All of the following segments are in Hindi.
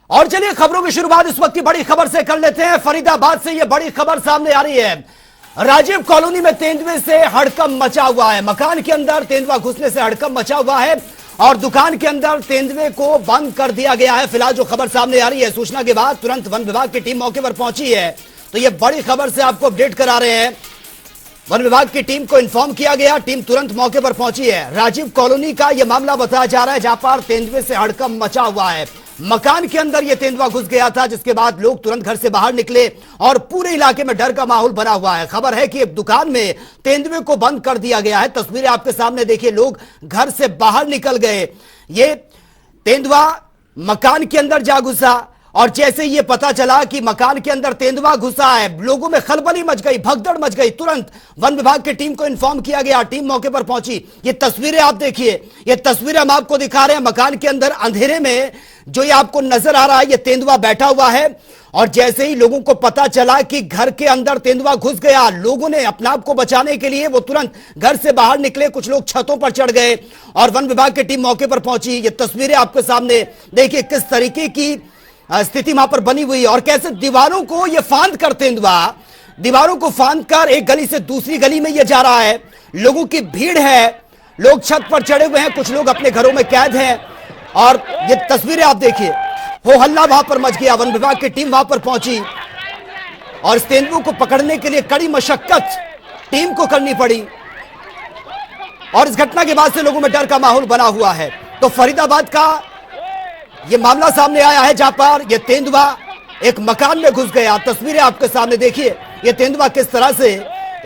और चलिए खबरों की शुरुआत इस वक्त की बड़ी खबर से कर लेते हैं। फरीदाबाद से यह बड़ी खबर सामने आ रही है। राजीव कॉलोनी में तेंदुए से हड़कंप मचा हुआ है। मकान के अंदर तेंदुआ घुसने से हड़कंप मचा हुआ है और दुकान के अंदर तेंदुए को बंद कर दिया गया है। फिलहाल जो खबर सामने आ रही है, सूचना के बाद तुरंत वन विभाग की टीम मौके पर पहुंची है। तो यह बड़ी खबर से आपको अपडेट करा रहे हैं। वन विभाग की टीम को इन्फॉर्म किया गया, टीम तुरंत मौके पर पहुंची है। राजीव कॉलोनी का यह मामला बताया जा रहा है जहां पर तेंदुए से हड़कंप मचा हुआ है। मकान के अंदर यह तेंदुआ घुस गया था, जिसके बाद लोग तुरंत घर से बाहर निकले और पूरे इलाके में डर का माहौल बना हुआ है। खबर है कि एक दुकान में तेंदुए को बंद कर दिया गया है। तस्वीरें आपके सामने देखिए, लोग घर से बाहर निकल गए। ये तेंदुआ मकान के अंदर जा घुसा और जैसे ये पता चला कि मकान के अंदर तेंदुआ घुसा है, लोगों में खलबली मच गई, भगदड़ मच गई। तुरंत वन विभाग की टीम को इन्फॉर्म किया गया, टीम मौके पर पहुंची। ये तस्वीरें आप देखिए, ये तस्वीरें हम आपको दिखा रहे हैं। मकान के अंदर अंधेरे में जो ये आपको नजर आ रहा है, ये तेंदुआ बैठा हुआ है और जैसे ही लोगों को पता चला कि घर के अंदर तेंदुआ घुस गया, लोगों ने अपने आप को बचाने के लिए वो तुरंत घर से बाहर निकले। कुछ लोग छतों पर चढ़ गए और वन विभाग की टीम मौके पर पहुंची। ये तस्वीरें आपके सामने देखिए, किस तरीके की स्थिति वहां पर बनी हुई और कैसे दीवारों को ये फांद कर तेंदुआ, दीवारों को फांद कर एक गली से दूसरी गली में ये जा रहा है। लोगों की भीड़ है, लोग छत पर चढ़े हुए हैं, कुछ लोग अपने घरों में कैद हैं और ये तस्वीरें आप देखिए, हो हल्ला वहां पर मच गया। वन विभाग की टीम वहां पर पहुंची और इस तेंदुए को पकड़ने के लिए कड़ी मशक्कत टीम को करनी पड़ी और इस घटना के बाद से लोगों में डर का माहौल बना हुआ है। तो फरीदाबाद का ये मामला सामने आया है जहां पर यह तेंदुआ एक मकान में घुस गया। तस्वीरें आपके सामने देखिए, यह तेंदुआ किस तरह से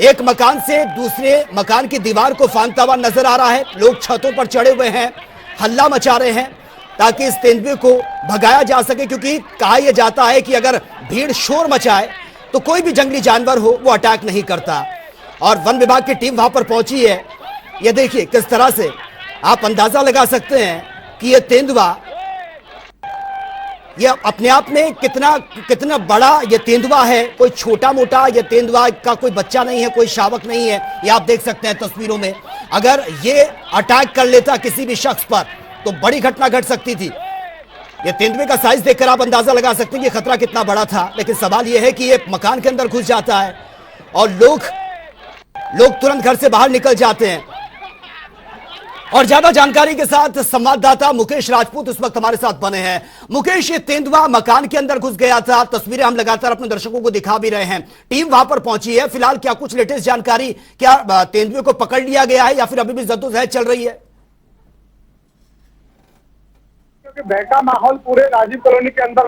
एक मकान से दूसरे मकान की दीवार को फांदता हुआ नजर आ रहा है। लोग छतों पर चढ़े हुए हैं, हल्ला मचा रहे हैं ताकि इस तेंदुए को भगाया जा सके, क्योंकि कहा यह जाता है कि अगर भीड़ शोर मचाए तो कोई भी जंगली जानवर हो वो अटैक नहीं करता। और वन विभाग की टीम वहां पर पहुंची है। यह देखिए किस तरह से आप अंदाजा लगा सकते हैं कि यह तेंदुआ, यह अपने आप में कितना बड़ा यह तेंदुआ है। कोई छोटा मोटा यह तेंदुआ का कोई बच्चा नहीं है, कोई शावक नहीं है। ये आप देख सकते हैं तस्वीरों में। अगर ये अटैक कर लेता किसी भी शख्स पर तो बड़ी घटना घट सकती थी। ये तेंदुए का साइज देखकर आप अंदाजा लगा सकते हैं कि खतरा कितना बड़ा था। लेकिन सवाल यह है कि ये मकान के अंदर घुस जाता है और लोग तुरंत घर से बाहर निकल जाते हैं। और ज्यादा जानकारी के साथ संवाददाता मुकेश राजपूत इस वक्त हमारे साथ बने हैं। मुकेश, ये तेंदुआ मकान के अंदर घुस गया था, तस्वीरें हम लगातार अपने दर्शकों को दिखा भी रहे हैं। टीम वहां पर पहुंची है, फिलहाल क्या कुछ लेटेस्ट जानकारी, क्या तेंदुए को पकड़ लिया गया है या फिर अभी भी जद्दोजहद चल रही है? क्योंकि बहका माहौल पूरे राजीव कॉलोनी के अंदर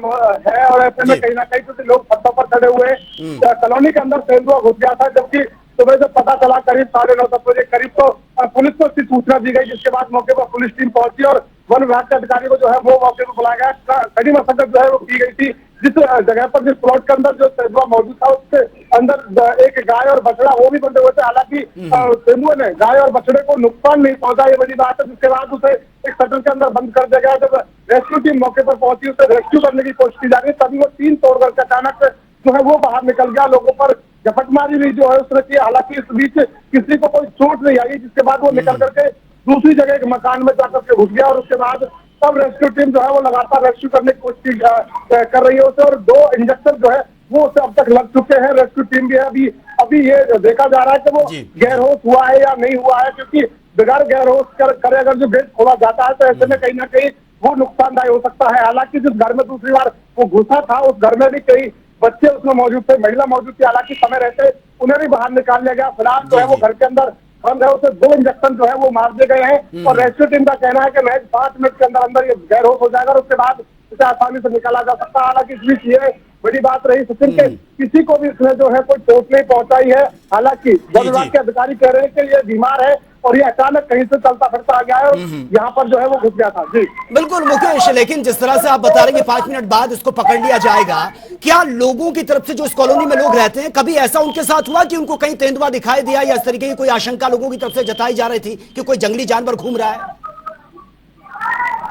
है और ऐसे में कहीं ना कहीं क्योंकि लोग छतों पर चढ़े हुए कॉलोनी के अंदर तेंदुआ घुस गया था। जबकि सुबह जब पता चला करीब 9:30 बजे करीब तो पुलिस को इसकी सूचना दी गई, जिसके बाद मौके पर पुलिस टीम पहुंची और वन विभाग के अधिकारी को जो है वो मौके पर बुलाया गया। कड़ी मशक्कत जो है वो की गई थी। जिस जगह पर, जिस प्लॉट के अंदर जो तेंदुआ मौजूद था, उसके अंदर एक गाय और बछड़ा वो भी बंधे हुए थे। हालांकि तेंदुए ने गाय और बछड़े को नुकसान नहीं पहुंचा, ये बड़ी बात है। जिसके बाद उसे एक शटर के अंदर बंद कर दिया गया। जब रेस्क्यू टीम मौके पर पहुंची, उसे रेस्क्यू करने की कोशिश की जा रही है, तभी वो तीन तोड़कर के अचानक जो है वो बाहर निकल गया। लोगों पर झपटमारी भी जो है उसने की। हालांकि इस बीच किसी को कोई चोट नहीं आई, जिसके बाद वो निकल करके दूसरी जगह एक मकान में जाकर के घुस गया और उसके बाद तब रेस्क्यू टीम जो है वो लगातार रेस्क्यू करने की कोशिश कर रही है उसे। और 2 इंजेक्शन जो है वो उसे अब तक लग चुके हैं। रेस्क्यू टीम भी है अभी ये देखा जा रहा है कि वो गैरहोश हुआ है या नहीं हुआ है, क्योंकि बगैर गैरहोश करे अगर जो गेट खोला जाता है तो ऐसे में कहीं ना कहीं वो नुकसानदायक हो सकता है। हालांकि जिस घर में दूसरी बार वो घुसा था, उस घर में भी कई बच्चे उसमें मौजूद थे, महिला मौजूद थी। हालांकि समय रहते उन्हें भी बाहर निकाल लिया गया। फिलहाल जो है वो घर के अंदर बंद है, उसे 2 इंजेक्शन जो है वो मार दिए गए हैं और रेस्क्यू टीम का कहना है कि महज 5 मिनट के अंदर अंदर ये गैरहोश हो जाएगा और उसके बाद इसे आसानी से निकाला जा सकता है। हालांकि इस बीच ये बड़ी बात रही सचिन के किसी को भी इसमें जो है कोई चोट नहीं पहुंचाई है। हालांकि वन विभाग के अधिकारी कह रहे हैं कि ये बीमार है और ये अचानक कहीं से चलता फिरता आ गया है और यहाँ पर जो है वो घुस गया था। जी बिल्कुल मुकेश, लेकिन जिस तरह से आप बता रहे हैं 5 मिनट बाद इसको पकड़ लिया जाएगा, क्या लोगों की तरफ से जो इस कॉलोनी में लोग रहते हैं, कभी ऐसा उनके साथ हुआ कि उनको कहीं तेंदुआ दिखाई दिया या इस तरीके की कोई आशंका लोगों की तरफ से जताई जा रही थी कि कोई जंगली जानवर घूम रहा है?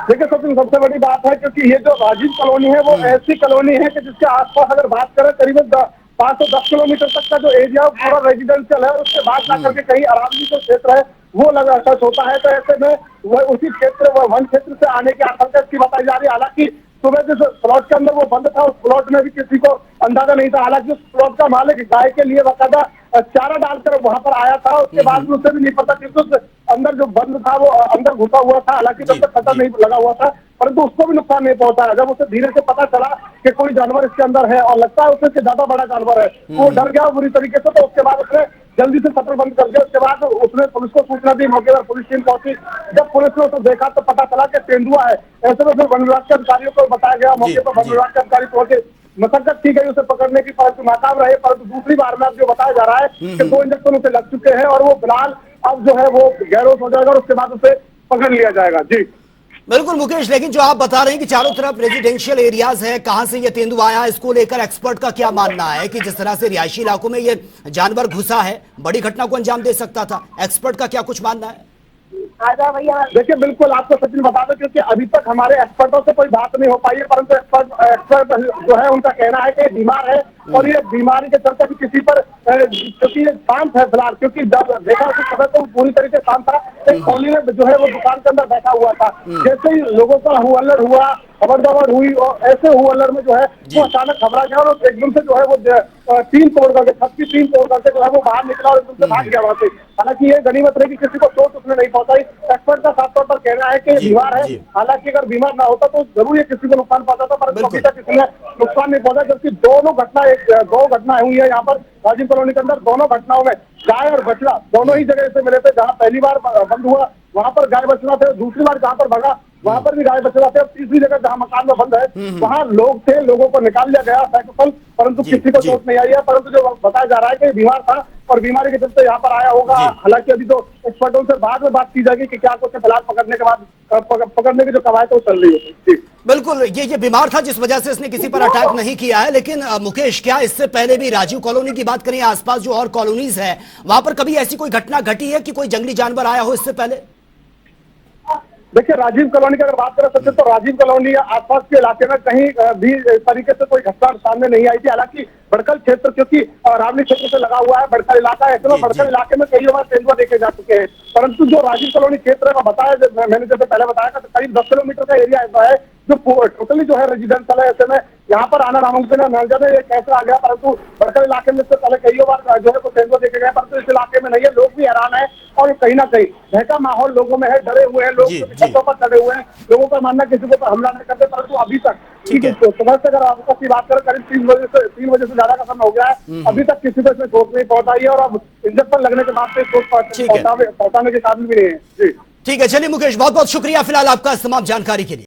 देखिए सचिन, सबसे बड़ी बात है क्योंकि ये जो राजीव कॉलोनी है वो ऐसी कॉलोनी है कि जिसके आसपास अगर बात करें करीबन 510 किलोमीटर तक का जो एरिया पूरा रेजिडेंशियल है, उसके बाद जाकर के कहीं अरावली जो क्षेत्र है वो लगा टच होता है। तो ऐसे में वह उसी क्षेत्र वन क्षेत्र से आने की आशंका इसकी बताई जा रही है। हालांकि सुबह जिस प्लॉट के अंदर वो बंद था, उस प्लॉट में भी किसी को अंदाजा नहीं था। हालांकि उस प्लॉट का मालिक गाय के लिए बकायदा चारा डालकर वहां पर आया था। उसके बाद में उसे भी नहीं पता कि उस अंदर जो बंद था वो अंदर घुसा हुआ था। हालांकि तब तक पता नहीं लगा हुआ था, परंतु उसको भी नुकसान नहीं पहुंचा। जब उसे धीरे से पता चला कि कोई जानवर इसके अंदर है और लगता है उससे ज्यादा बड़ा जानवर है, वो डर गया बुरी तरीके से। तो उसके बाद उसने जल्दी से शटर बंद कर दिया। उसके बाद उसने पुलिस को सूचना दी, मौके पर पुलिस टीम पहुंची। जब पुलिस ने उसे देखा तो पता चला कि तेंदुआ है। ऐसे में फिर वन विभाग के अधिकारियों को बताया गया। मौके पर वन विभाग के अधिकारी पहुंचे, मशक्कत की गई उसे पकड़ने की, परंतु नाकाम रहे। परंतु दूसरी बार में अब जो बताया जा रहा है कि 2 इंजेक्शन उसे लग चुके हैं और वो फिलहाल अब जो है वो गैरोस हो जाएगा और उसके बाद उसे पकड़ लिया जाएगा। जी बिल्कुल मुकेश, लेकिन जो आप बता रहे हैं कि चारों तरफ रेजिडेंशियल एरियाज है, कहां से ये तेंदुआ आया, इसको लेकर एक्सपर्ट का क्या मानना है कि जिस तरह से रिहायशी इलाकों में ये जानवर घुसा है, बड़ी घटना को अंजाम दे सकता था? एक्सपर्ट का क्या कुछ मानना है? देखिए, बिल्कुल आपको सचिन बता दें, क्योंकि अभी तक हमारे एक्सपर्टों से कोई बात नहीं हो पाई है, परंतु एक्सपर्ट जो है उनका कहना है कि बीमार है और ये बीमारी के चलते भी किसी पर, क्योंकि ये शांत है फिलहाल, क्योंकि जब देखा उस समय तो पूरी तरीके से शांत था। एक कॉलोनी में जो है वो दुकान के अंदर बैठा हुआ था। जैसे ही लोगों का हुल्लड़ हुआ, खबर हुई और ऐसे हुल्लड़ में जो है वो अचानक घबरा गया और एकदम से जो है वो टीन तोड़ करके, छत की टीन तोड़ करके जो है वो बाहर निकला और एकदम से भाग गया वहां से। हालांकि ये गनीमत रही कि किसी को चोट उसने नहीं पहुंचाई। एक्सपर्ट का साफ तौर पर कहना है कि बीमार है। हालांकि अगर बीमार ना होता तो जरूर ये किसी को नुकसान पहुंचाता, परंतु अभी तक किसी ने नुकसान नहीं पहुंचा। जबकि दो घटना हुई है यहाँ पर राजीव कॉलोनी के अंदर। दोनों घटनाओं में गाय और बछड़ा दोनों ही जगह से मिले थे। जहाँ पहली बार बंद हुआ वहां पर गाय बछड़ा थे, दूसरी बार जहाँ पर भगा वहां पर भी गाय बछड़ा थे, अब तीसरी जगह जहाँ मकान में बंद है वहाँ लोग थे, लोगों को निकाल लिया गया सैकल, परंतु किसी को चोट नहीं आई है। परंतु जो बताया जा रहा है कि बीमार था और बीमारी के चलते यहाँ पर आया होगा। हालांकि अभी तो एक्सपर्टों से बाद में बात की जाएगी कि क्या कुछ फिलहाल पकड़ने के बाद पकड़ने की जो कवायद है वो चल रही है। बिल्कुल, ये बीमार था जिस वजह से इसने किसी पर अटैक नहीं किया है। लेकिन मुकेश, क्या इससे पहले भी राजीव कॉलोनी की बात करें, आसपास जो और कॉलोनीज है वहां पर कभी ऐसी कोई घटना घटी है कि कोई जंगली जानवर आया हो इससे पहले? देखिए, राजीव कॉलोनी की अगर बात करें सकते तो राजीव कॉलोनी या आसपास के इलाके में कहीं भी इस तरीके से कोई घटना सामने नहीं आई थी। हालांकि बड़कल क्षेत्र, क्योंकि रावली क्षेत्र से लगा हुआ है, बड़कल इलाका है, ऐसे में बड़कल इलाके में कई बार तेंदुआ देखे जा चुके हैं। परंतु जो राजीव कॉलोनी क्षेत्र है बताया, मैंने जैसे पहले बताया था, करीब 10 किलोमीटर का एरिया ऐसा है जो टोटली जो है रेजिडेंशियल है। ऐसे में यहाँ पर आना नामुमकिन है। न जाने ये कैसे आ गया, परंतु बड़कल इलाके में से पहले कई बार जो है वो तेंदुआ देखे गए, परंतु इस इलाके में नहीं है। लोग भी हैरान है और कहीं ना कहीं भय का माहौल लोगों में है, डरे हुए हैं लोग, छतों पर चढ़े हुए हैं। लोगों का मानना किसी को हमला नहीं करते, परंतु अभी तक सुबह से अगर आपकी बात करें करीब 3 बजे से ज्यादा का समय हो गया है, अभी तक किसी को इसमें चोट नहीं पहुंचाई है और अब इंजेक्शन लगने के बाद से चोट पहुंचाने के काबिल भी नहीं है। जी ठीक है, चलिए मुकेश, बहुत बहुत शुक्रिया फिलहाल आपका इस तमाम जानकारी के लिए।